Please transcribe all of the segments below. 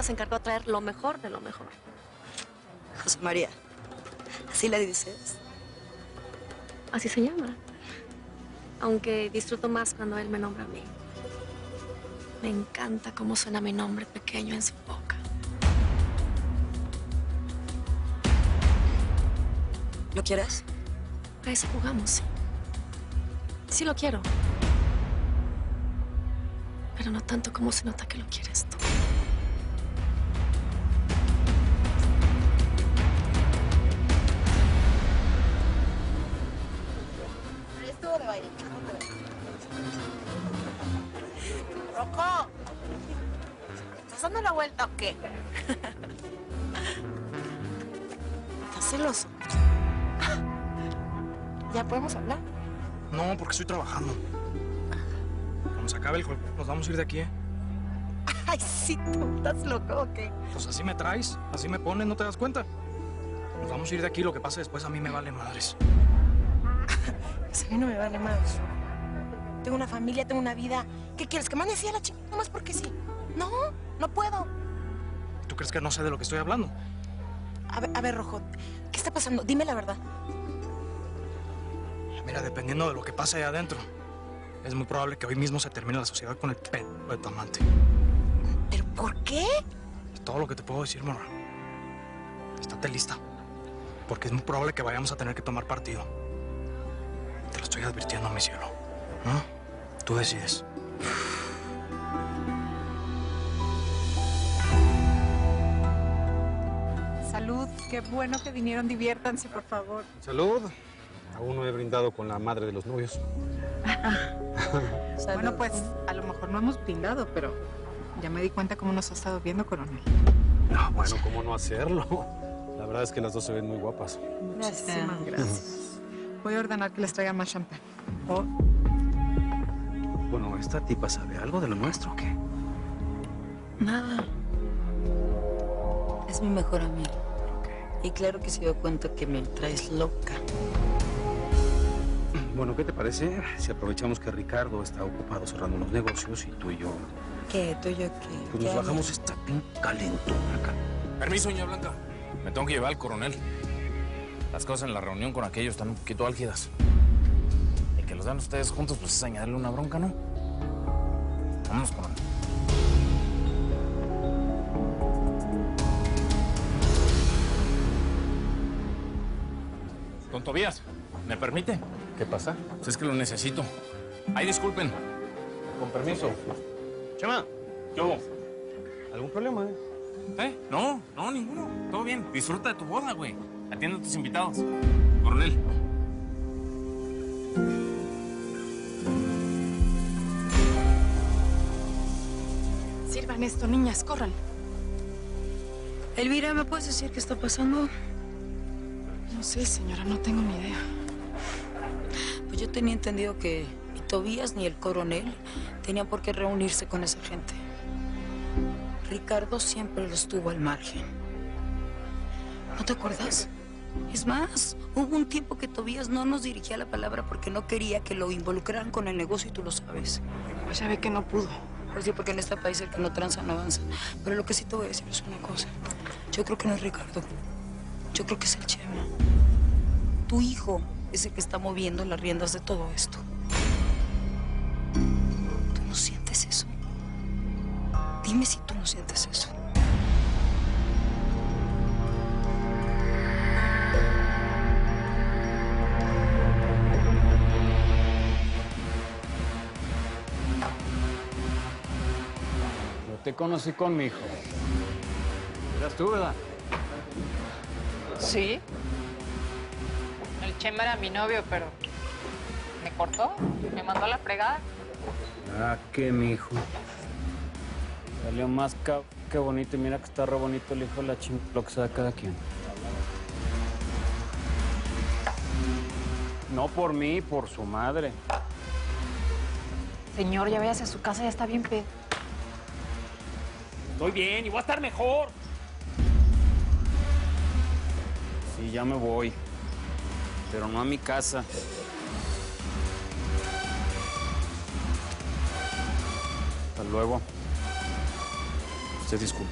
se encargó de traer lo mejor de lo mejor. José María, ¿así le dices? Así se llama. Aunque disfruto más cuando él me nombra a mí. Me encanta cómo suena mi nombre pequeño en su boca. ¿Lo quieres? A eso jugamos, sí. Sí lo quiero. Pero no tanto como se nota que lo quieres tú. Estuvo de baile. ¡Rocco! ¿Estás dando la vuelta o qué? ¿Estás celoso? ¿Ya podemos hablar? No, porque estoy trabajando. Cuando se acabe el juego, nos vamos a ir de aquí, ¿eh? Ay, sí, tú estás loco, ¿o qué? Pues así me traes, así me pones, ¿no te das cuenta? Nos vamos a ir de aquí, lo que pase después a mí me vale madres. Pues a mí no me vale más. Tengo una familia, tengo una vida. ¿Qué quieres? ¿Que mande así a la chica? Nomás porque sí. No, no puedo. ¿Tú crees que no sé de lo que estoy hablando? A ver, Rojo, ¿qué está pasando? Dime la verdad. Mira, dependiendo de lo que pase ahí adentro, es muy probable que hoy mismo se termine la sociedad con el pelo de tu amante. ¿Pero por qué? Es todo lo que te puedo decir, morra. Estate lista, porque es muy probable que vayamos a tener que tomar partido. Te lo estoy advirtiendo, mi cielo. ¿No? Tú decides. Salud, qué bueno que vinieron, diviértanse, por favor. Salud. Aún no he brindado con la madre de los novios. Bueno, pues a lo mejor no hemos brindado, pero ya me di cuenta cómo nos ha estado viendo, coronel. No, bueno, ¿cómo no hacerlo? La verdad es que las dos se ven muy guapas. Muchísimas gracias. Voy a ordenar que les traigan más champán. Oh. Bueno, ¿esta tipa sabe algo de lo nuestro o qué? Nada. Es mi mejor amigo. Y claro que se dio cuenta que me traes loca. Bueno, ¿qué te parece si aprovechamos que Ricardo está ocupado cerrando unos negocios y tú y yo... ¿Qué? ¿Tú y yo qué? Pues nos bajamos esta pin calentona acá. Permiso, doña Blanca. Me tengo que llevar al coronel. Las cosas en la reunión con aquellos están un poquito álgidas. Y que los vean ustedes juntos, pues es añadirle una bronca, ¿no? Vámonos, coronel. Don Tobías, ¿me permite? ¿Qué pasa? Pues es que lo necesito. Ay, disculpen. Con permiso. Chema, ¿qué hubo? ¿Algún problema, No, ninguno. Todo bien. Disfruta de tu boda, güey. Atiende a tus invitados. Coronel. Sirvan esto, niñas, corran. Elvira, ¿me puedes decir qué está pasando? No sé, señora, no tengo ni idea. Pues yo tenía entendido que ni Tobías ni el coronel tenían por qué reunirse con esa gente. Ricardo siempre los tuvo al margen. ¿No te acuerdas? Es más, hubo un tiempo que Tobías no nos dirigía la palabra porque no quería que lo involucraran con el negocio y tú lo sabes. Pues ya ve que no pudo. Pues sí, porque en este país el que no tranza no avanza. Pero lo que sí te voy a decir es una cosa. Yo creo que no es Ricardo. Yo creo que es el Chema. Tu hijo es el que está moviendo las riendas de todo esto. ¿Tú no sientes eso? Dime si tú no sientes eso. Yo te conocí con mi hijo. Eras tú, ¿verdad? Sí. El Chema era mi novio, pero me cortó, me mandó a la fregada. Ah, qué mijo. Salió más que bonito y mira que está re bonito el hijo de la chingada, lo que sea cada quien. No por mí, por su madre. Señor, ya váyase a su casa, ya está bien pedo. Estoy bien y voy a estar mejor. Sí, ya me voy. Pero no a mi casa. Hasta luego. Usted disculpe.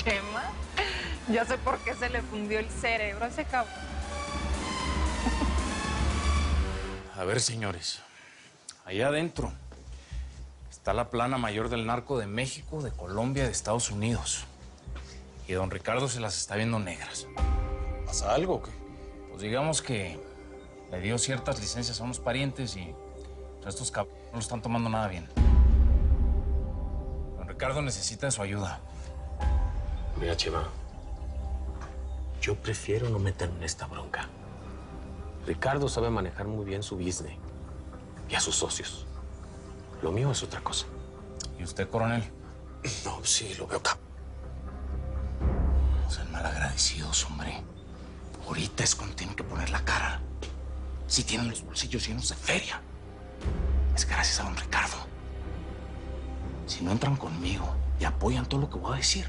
Chema, ya sé por qué se le fundió el cerebro a ese cabrón. A ver, señores, allá adentro está la plana mayor del narco de México, de Colombia, de Estados Unidos. Y don Ricardo se las está viendo negras. ¿Pasa algo o qué? Pues digamos que le dio ciertas licencias a unos parientes y pues, estos cabrones no lo están tomando nada bien. Don Ricardo necesita de su ayuda. Mira, Chema, yo prefiero no meterme en esta bronca. Ricardo sabe manejar muy bien su business y a sus socios. Lo mío es otra cosa. ¿Y usted, coronel? No, sí, lo veo acá. No sean malagradecidos, hombre. Ahorita es cuando tienen que poner la cara. Si tienen los bolsillos llenos de feria, es gracias a don Ricardo. Si no entran conmigo y apoyan todo lo que voy a decir,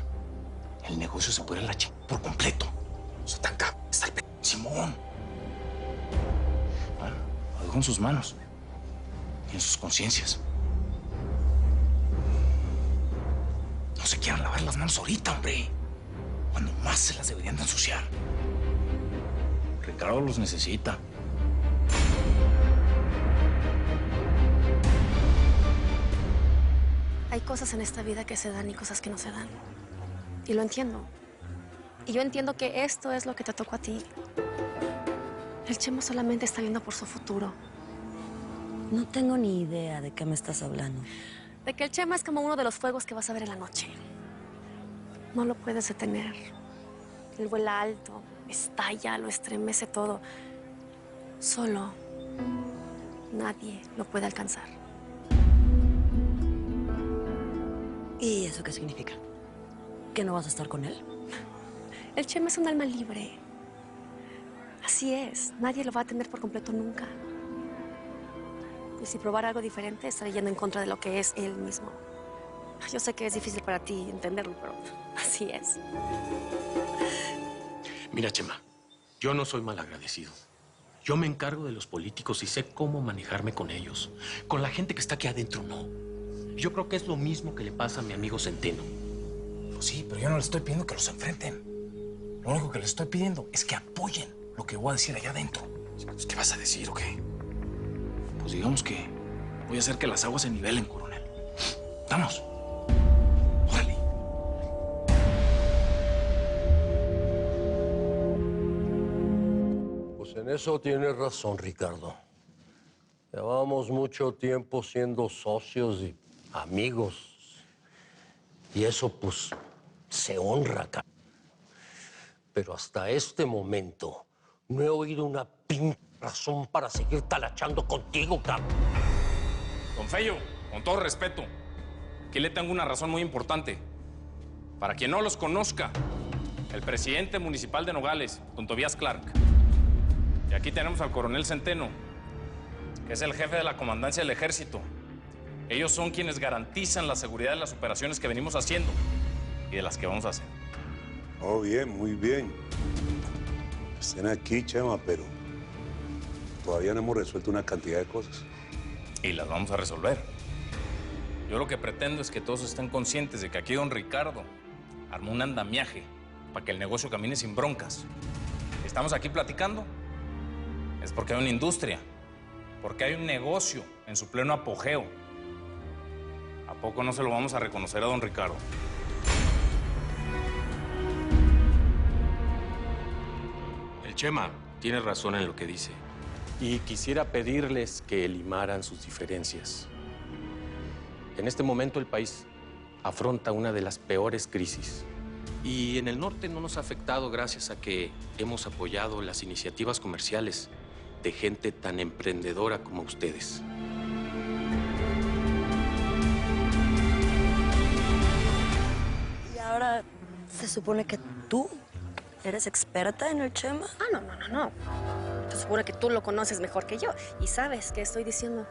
el negocio se puede ir a la chingada por completo. Eso tan cabrón está el Simón. Bueno, lo dejo en sus manos y en sus conciencias. No se quieran lavar las manos ahorita, hombre. Cuando más se las deberían de ensuciar. Ricardo los necesita. Hay cosas en esta vida que se dan y cosas que no se dan. Y lo entiendo. Y yo entiendo que esto es lo que te tocó a ti. El Chema solamente está viendo por su futuro. No tengo ni idea de qué me estás hablando. De que el Chema es como uno de los fuegos que vas a ver en la noche. No lo puedes detener. Él vuela alto, estalla, lo estremece todo. Solo nadie lo puede alcanzar. ¿Y eso qué significa? ¿Que no vas a estar con él? El Chema es un alma libre. Así es, nadie lo va a tener por completo nunca. Y si probar algo diferente, estaré yendo en contra de lo que es él mismo. Yo sé que es difícil para ti entenderlo, pero así es. Mira, Chema, yo no soy malagradecido. Yo me encargo de los políticos y sé cómo manejarme con ellos. Con la gente que está aquí adentro, no. Yo creo que es lo mismo que le pasa a mi amigo Centeno. Pues sí, pero yo no les estoy pidiendo que los enfrenten. Lo único que les estoy pidiendo es que apoyen lo que voy a decir allá adentro. Pues, ¿qué vas a decir o qué? Pues digamos que voy a hacer que las aguas se nivelen, coronel. Vamos. Órale. Pues en eso tienes razón, Ricardo. Llevamos mucho tiempo siendo socios y amigos. Y eso, pues, se honra, cabrón. Pero hasta este momento no he oído una pinche razón para seguir talachando contigo, cabrón. Don Feyo, con todo respeto, aquí le tengo una razón muy importante. Para quien no los conozca, el presidente municipal de Nogales, don Tobías Clark. Y aquí tenemos al coronel Centeno, que es el jefe de la comandancia del ejército. Ellos son quienes garantizan la seguridad de las operaciones que venimos haciendo y de las que vamos a hacer. Oh, bien, muy bien. Estén aquí, Chema, pero todavía no hemos resuelto una cantidad de cosas. Y las vamos a resolver. Yo lo que pretendo es que todos estén conscientes de que aquí don Ricardo armó un andamiaje para que el negocio camine sin broncas. Estamos aquí platicando es porque hay una industria, porque hay un negocio en su pleno apogeo. ¿A poco no se lo vamos a reconocer a don Ricardo? El Chema tiene razón en lo que dice. Y quisiera pedirles que limaran sus diferencias. En este momento el país afronta una de las peores crisis. Y en el norte no nos ha afectado gracias a que hemos apoyado las iniciativas comerciales de gente tan emprendedora como ustedes. Y ahora se supone que tú eres experta en el Chema. Ah, no. Se supone que tú lo conoces mejor que yo y sabes que estoy diciendo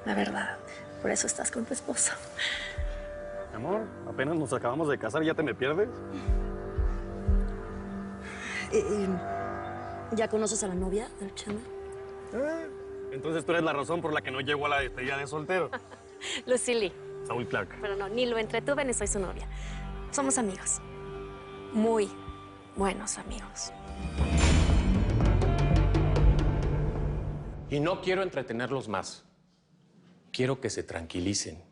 la verdad. Por eso estás con tu esposo. Amor, apenas nos acabamos de casar y ya te me pierdes. ¿Ya conoces a la novia del Chema? Entonces tú eres la razón por la que no llego a la despedida de soltero. Lucily. Saúl Clark. Pero no, ni lo entretuve ni soy su novia. Somos amigos. muy buenos amigos. Y no quiero entretenerlos más. Quiero que se tranquilicen,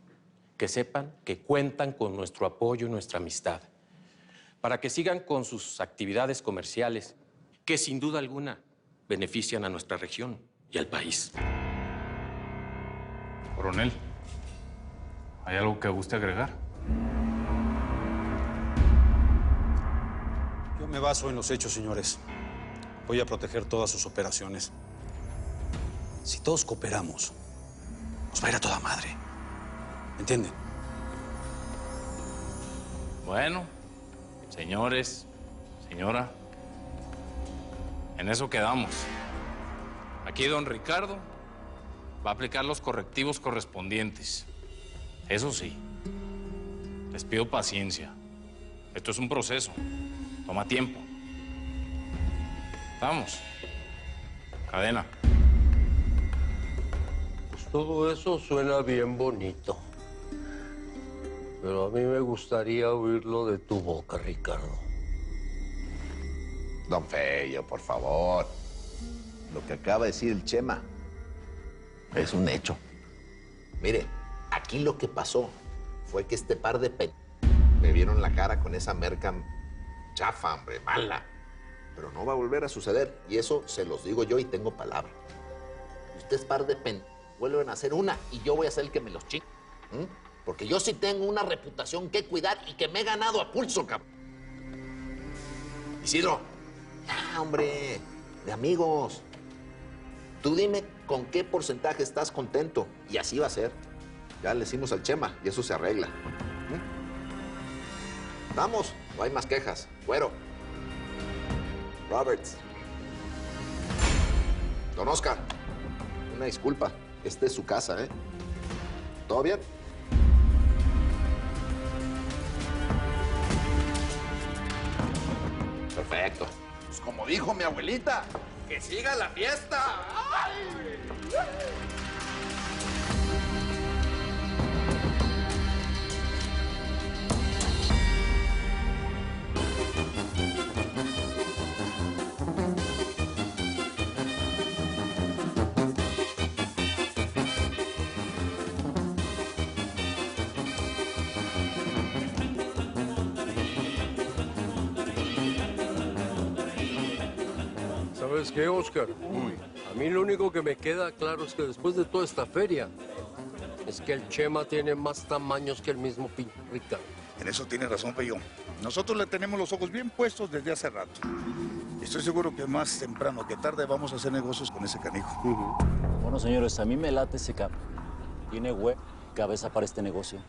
que sepan que cuentan con nuestro apoyo y nuestra amistad, para que sigan con sus actividades comerciales, que sin duda alguna benefician a nuestra región y al país. Coronel, ¿hay algo que guste agregar? Yo me baso en los hechos, señores. Voy a proteger todas sus operaciones. Si todos cooperamos, nos va a ir a toda madre. ¿Entienden? Bueno, señores, señora, en eso quedamos. Aquí don Ricardo va a aplicar los correctivos correspondientes. Eso sí, les pido paciencia. Esto es un proceso, toma tiempo. Vamos. Cadena. Pues todo eso suena bien bonito. Pero a mí me gustaría oírlo de tu boca, Ricardo. Don Feyo, por favor. Lo que acaba de decir el Chema es un hecho. Mire, aquí lo que pasó fue que este par de me vieron la cara con esa merca chafa, hombre, mala. Pero no va a volver a suceder. Y eso se los digo yo y tengo palabra. Ustedes par de vuelven a hacer una y yo voy a ser el que me los chingue. Porque yo sí tengo una reputación que cuidar y que me he ganado a pulso, cabrón. Isidro, ya, hombre, de amigos. Tú dime con qué porcentaje estás contento y así va a ser. Ya le hicimos al Chema y eso se arregla. Vamos, no hay más quejas. Güero. Roberts. Don Oscar, una disculpa. Esta es su casa, ¿eh? ¿Todo bien? Perfecto. Pues como dijo mi abuelita, ¡que siga la fiesta! ¡Ay! ¿Sabes qué, Oscar? A mí lo único que me queda claro es que después de toda esta feria, es que el Chema tiene más tamaños que el mismo pinche Ricardo. En eso tiene razón, Feyo. Nosotros le tenemos los ojos bien puestos desde hace rato. Estoy seguro que más temprano que tarde vamos a hacer negocios con ese canijo. Bueno, señores, a mí me late ese cap. Tiene cabeza para este negocio.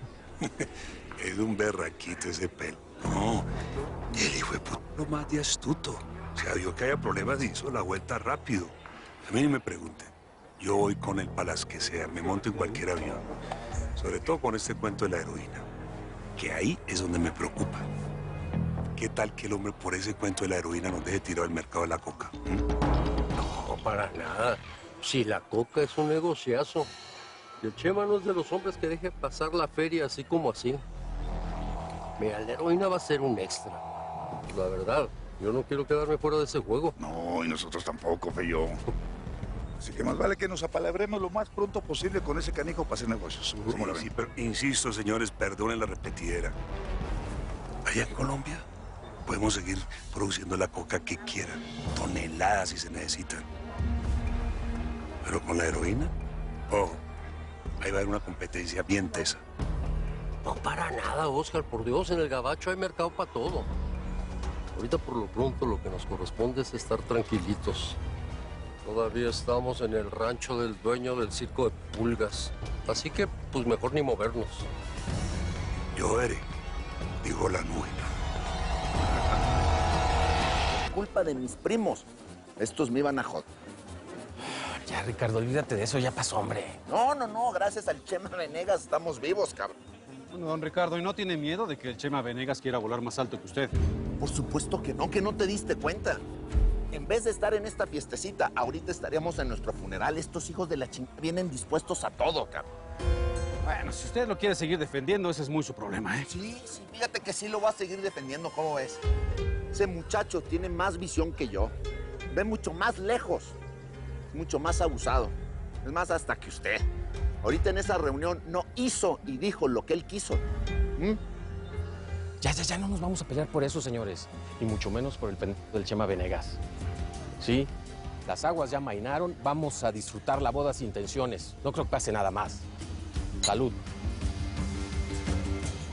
Es un berraquito ese pelo. No, el hijo de puta lo más de astuto. O sea, vio que haya problemas y hizo la vuelta rápido. A mí ni me pregunten. Yo voy con él para las que sea, me monto en cualquier avión. Sobre todo con este cuento de la heroína, que ahí es donde me preocupa. ¿Qué tal que el hombre por ese cuento de la heroína nos deje tirado al mercado de la coca? No, para nada. Si la coca es un negociazo. Y el Chema no es de los hombres que deje pasar la feria así como así. Mira, la heroína va a ser un extra. La verdad, yo no quiero quedarme fuera de ese juego. No, y nosotros tampoco, Feyo. Así que más vale que nos apalabremos lo más pronto posible con ese canijo para hacer negocios. ¿Cómo la ven? Sí, pero insisto, señores, perdonen la repetidera. Allá en Colombia podemos seguir produciendo la coca que quieran, toneladas si se necesitan. Pero con la heroína, ahí va a haber una competencia bien tesa. No, para nada, Oscar. Por Dios, en el gabacho hay mercado para todo. Ahorita, por lo pronto, lo que nos corresponde es estar tranquilitos. Todavía estamos en el rancho del dueño del circo de pulgas. Así que, pues, mejor ni movernos. Yo veré, dijo la nube. Culpa de mis primos. Estos me iban a joder. Ya, Ricardo, olvídate de eso, ya pasó, hombre. No, gracias al Chema Venegas estamos vivos, cabrón. Bueno, don Ricardo, ¿y no tiene miedo de que el Chema Venegas quiera volar más alto que usted? Por supuesto que no te diste cuenta. En vez de estar en esta fiestecita, ahorita estaríamos en nuestro funeral. Estos hijos de la chingada vienen dispuestos a todo, cabrón. Bueno, si usted lo quiere seguir defendiendo, ese es muy su problema, ¿eh? Sí, fíjate que sí lo voy a seguir defendiendo, ¿cómo ves? Ese muchacho tiene más visión que yo. Ve mucho más lejos. Es mucho más abusado. Es más, hasta que usted. Ahorita en esa reunión no hizo y dijo lo que él quiso. Ya no nos vamos a pelear por eso, señores. Y mucho menos por el pendejo del Chema Venegas. Sí, las aguas ya amainaron. Vamos a disfrutar la boda sin tensiones. No creo que pase nada más. Salud.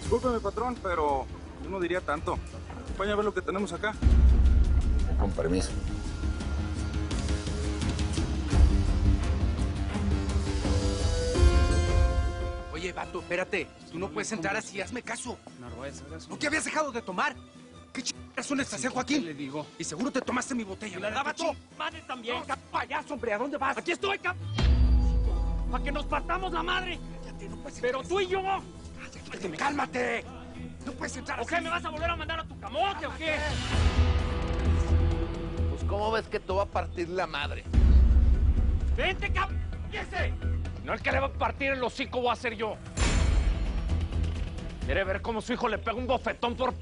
Discúlpeme, patrón, pero yo no diría tanto. Acompaña a ver lo que tenemos acá. Con permiso. Oye, vato, espérate. Tú no puedes entrar así, hazme caso. ¿No te habías dejado de tomar? ¿Qué chingadas son estas, Joaquín? Le digo. Y seguro te tomaste mi botella, ¿verdad, vato? Madre también. No, payaso, hombre, ¿a dónde vas? Aquí estoy, para que nos partamos la madre. Cállate, no puedes Pero tú y yo. Cállate, cálmate. No puedes entrar ¿O así. qué? ¿Me vas a volver a mandar a tu camote o qué? Pues, ¿cómo ves que te va a partir la madre? ¡Vente, cállese! No, el que le va a partir el hocico voy a ser yo. ¿Quiere ver cómo su hijo le pega un bofetón por